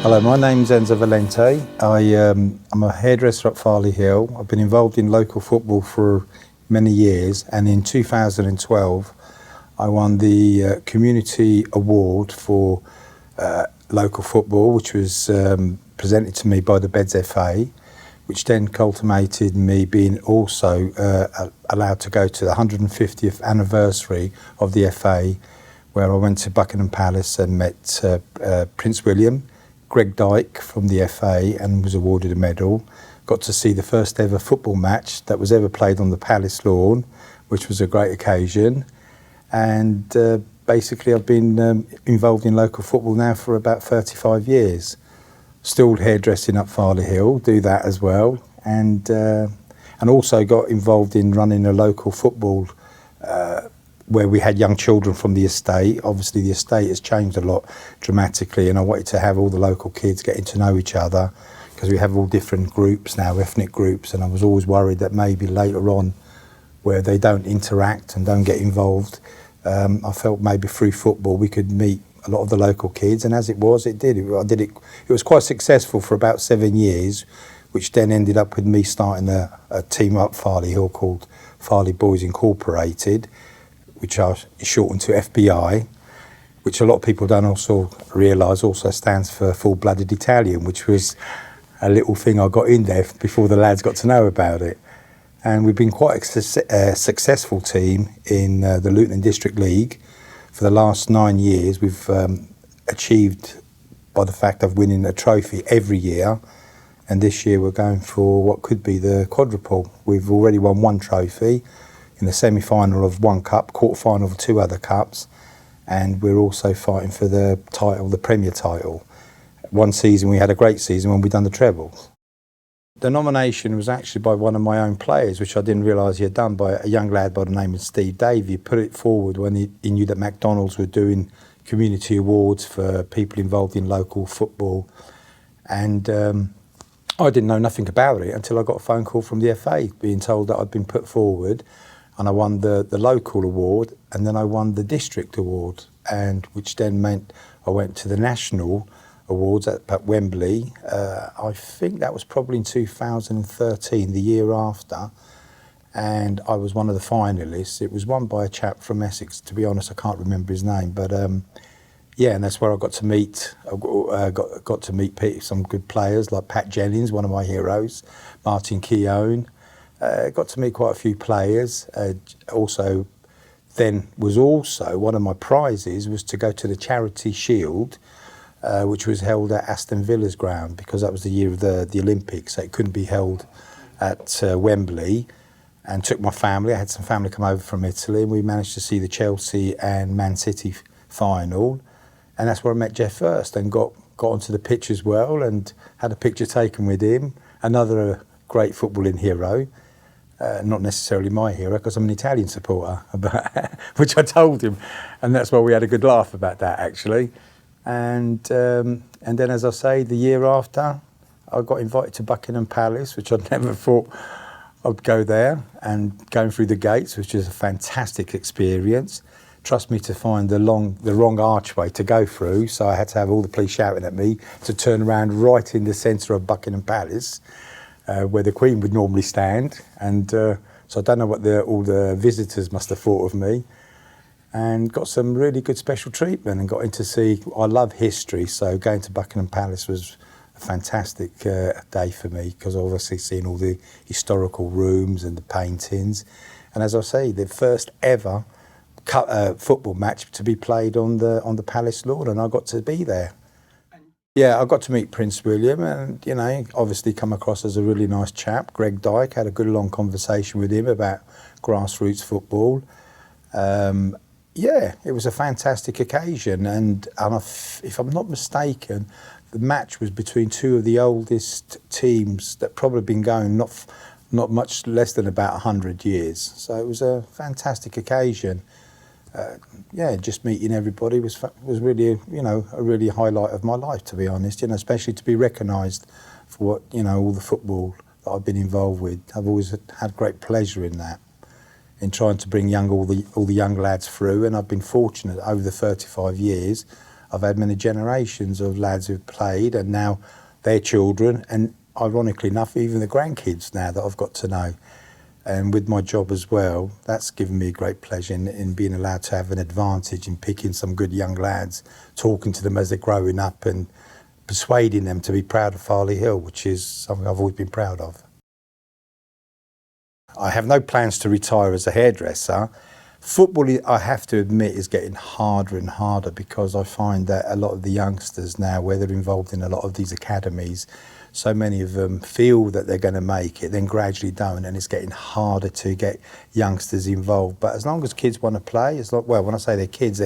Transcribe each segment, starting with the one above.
Hello, my name's Enzo Valente. I'm a hairdresser at Farley Hill. I've been involved in local football for many years, and in 2012 I won the Community Award for local football, which was presented to me by the Beds FA, which then culminated me being also allowed to go to the 150th anniversary of the FA, where I went to Buckingham Palace and met Prince William, Greg Dyke from the FA, and was awarded a medal. Got to see the first ever football match that was ever played on the Palace lawn, which was a great occasion. And basically I've been involved in local football now for about 35 years. Still hairdressing up Farley Hill, do that as well. And also got involved in running a local football where we had young children from the estate. Obviously the estate has changed a lot dramatically, and I wanted to have all the local kids getting to know each other, because we have all different groups now, ethnic groups, and I was always worried that maybe later on, where they don't interact and don't get involved, I felt maybe through football we could meet a lot of the local kids, and as it was, it did. It was quite successful for about 7 years, which then ended up with me starting a team up Farley Hill called Farley Boys Incorporated, which are shortened to FBI, which a lot of people don't also realise also stands for Full-Blooded Italian, which was a little thing I got in there before the lads got to know about it. And we've been quite a successful team in the Luton District League. For the last 9 years, we've achieved by the fact of winning a trophy every year. And this year we're going for what could be the quadruple. We've already won one trophy in the semi-final of one cup, quarter-final of 2 other cups, and we're also fighting for the title, the Premier title. One season we had a great season when we done the treble. The nomination was actually by one of my own players, which I didn't realise he had done, by a young lad by the name of Steve Davey. He put it forward when he knew that McDonald's were doing community awards for people involved in local football, and I didn't know nothing about it until I got a phone call from the FA being told that I'd been put forward. And I won the local award, and then I won the district award, and which then meant I went to the national awards at Wembley. I think that was probably in 2013, the year after, and I was one of the finalists. It was won by a chap from Essex. To be honest, I can't remember his name, but yeah, and that's where I got to meet. Got to meet some good players like Pat Jennings, one of my heroes, Martin Keown. Got to meet quite a few players. Also, then was also one of my prizes was to go to the Charity Shield, which was held at Aston Villa's ground, because that was the year of the Olympics, so it couldn't be held at Wembley. And took my family. I had some family come over from Italy, and we managed to see the Chelsea and Man City final. And that's where I met Jeff first, and got onto the pitch as well, and had a picture taken with him. Another great footballing hero. Not necessarily my hero, because I'm an Italian supporter, which I told him, and that's why we had a good laugh about that actually. And then, as I say, the year after, I got invited to Buckingham Palace, which I'd never thought I'd go there, and going through the gates, which is a fantastic experience. Trust me to find the wrong archway to go through, so I had to have all the police shouting at me to turn around right in the centre of Buckingham Palace, where the Queen would normally stand, and so I don't know what all the visitors must have thought of me, and got some really good special treatment, and got in to see. I love history, so going to Buckingham Palace was a fantastic day for me, because obviously seeing all the historical rooms and the paintings, and as I say, the first ever football match to be played on the Palace lawn, and I got to be there. Yeah, I got to meet Prince William, and obviously come across as a really nice chap. Greg Dyke, had a good long conversation with him about grassroots football. Yeah, it was a fantastic occasion, and if I'm not mistaken, the match was between two of the oldest teams that probably been going not much less than about 100 years. So it was a fantastic occasion. Yeah, just meeting everybody was really, a really highlight of my life, to be honest. Especially to be recognised for what, all the football that I've been involved with. I've always had great pleasure in that, in trying to bring all the young lads through. And I've been fortunate over the 35 years. I've had many generations of lads who've played, and now their children, and ironically enough, even the grandkids now that I've got to know. And with my job as well, that's given me great pleasure in being allowed to have an advantage in picking some good young lads, talking to them as they're growing up and persuading them to be proud of Farley Hill, which is something I've always been proud of. I have no plans to retire as a hairdresser. Football, I have to admit, is getting harder and harder because I find that a lot of the youngsters now, where they're involved in a lot of these academies, so many of them feel that they're going to make it, then gradually don't, and it's getting harder to get youngsters involved. But as long as kids want to play, well, when I say they're kids,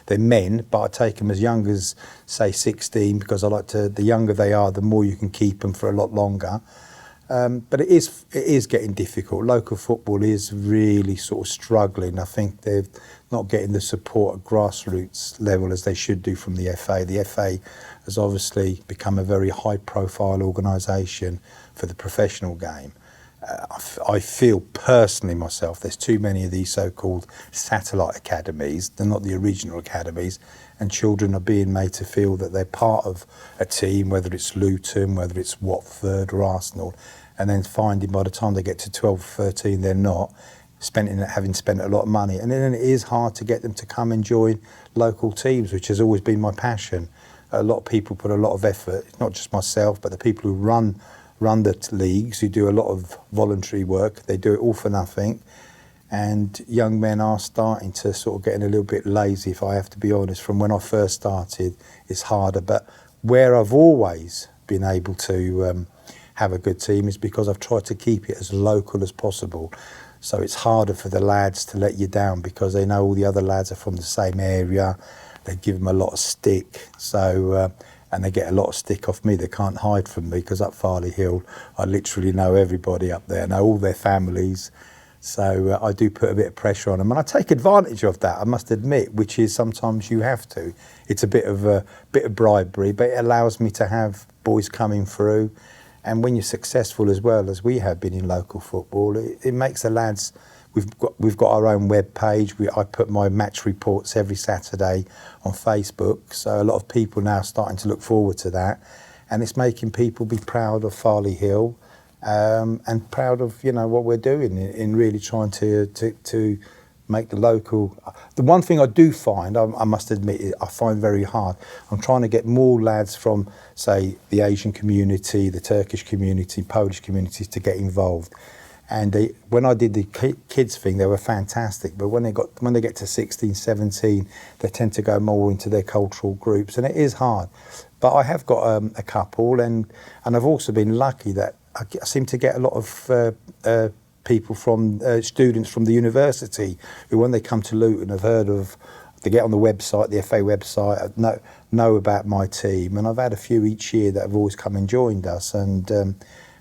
they're men, but I take them as young as, say, 16, because I like to, the younger they are, the more you can keep them for a lot longer. But it is getting difficult. Local football is really sort of struggling. I think they're not getting the support at grassroots level as they should do from the FA. The FA has obviously become a very high-profile organisation for the professional game. I feel personally myself, there's too many of these so-called satellite academies. They're not the original academies, and children are being made to feel that they're part of a team, whether it's Luton, whether it's Watford or Arsenal, and then finding by the time they get to 12 or 13 they're not, having spent a lot of money. And then it is hard to get them to come and join local teams, which has always been my passion. A lot of people put a lot of effort, not just myself, but the people who run the leagues, who do a lot of voluntary work. They do it all for nothing. And young men are starting to sort of getting a little bit lazy, if I have to be honest. From when I first started, it's harder. But where I've always been able to have a good team is because I've tried to keep it as local as possible. So it's harder for the lads to let you down because they know all the other lads are from the same area. They give them a lot of stick. So and they get a lot of stick off me. They can't hide from me because up Farley Hill, I literally know everybody up there, know all their families. So I do put a bit of pressure on them, and I take advantage of that, I must admit, which is sometimes you have to. It's a bit of bribery, but it allows me to have boys coming through. And when you're successful as well, as we have been in local football, it makes the lads. We've got our own web page. I put my match reports every Saturday on Facebook, so a lot of people now are starting to look forward to that, and it's making people be proud of Farley Hill, and proud of what we're doing in really trying to make the local. The one thing I do find, I must admit, I find very hard. I'm trying to get more lads from, say, the Asian community, the Turkish community, Polish communities to get involved. And when I did the kids thing, they were fantastic. But when they get to 16, 17, they tend to go more into their cultural groups, and it is hard. But I have got a couple, and I've also been lucky that I seem to get a lot of people from students from the university who, when they come to Luton, have heard of. They get on the website, the FA website, know about my team, and I've had a few each year that have always come and joined us, and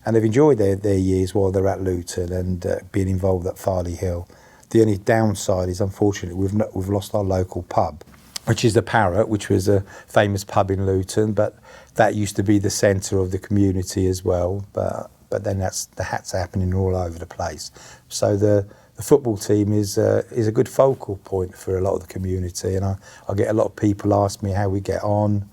they've enjoyed their years while they're at Luton and being involved at Farley Hill. The only downside is, unfortunately, we've lost our local pub, which is the Parrot, which was a famous pub in Luton, but that used to be the centre of the community as well. But then the hats happening all over the place. So the football team is a good focal point for a lot of the community, and I get a lot of people ask me how we get on.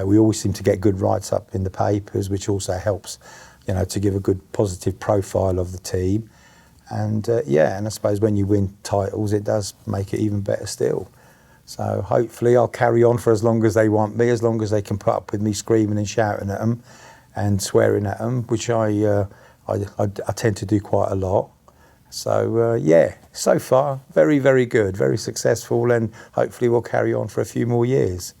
We always seem to get good writes up in the papers, which also helps, to give a good positive profile of the team. And and I suppose when you win titles, it does make it even better still. So hopefully I'll carry on for as long as they want me, as long as they can put up with me screaming and shouting at them and swearing at them, which I tend to do quite a lot. So so far very, very good, very successful, and hopefully we'll carry on for a few more years.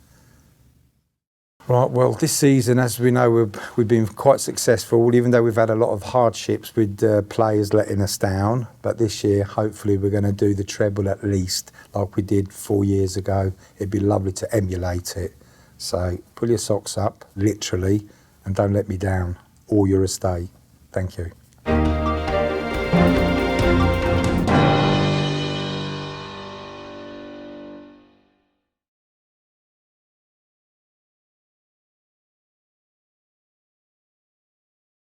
Right, well, this season, as we know, we've been quite successful, even though we've had a lot of hardships with players letting us down. But this year, hopefully, we're going to do the treble at least, like we did 4 years ago. It'd be lovely to emulate it. So pull your socks up, literally, and don't let me down, or your estate. Thank you.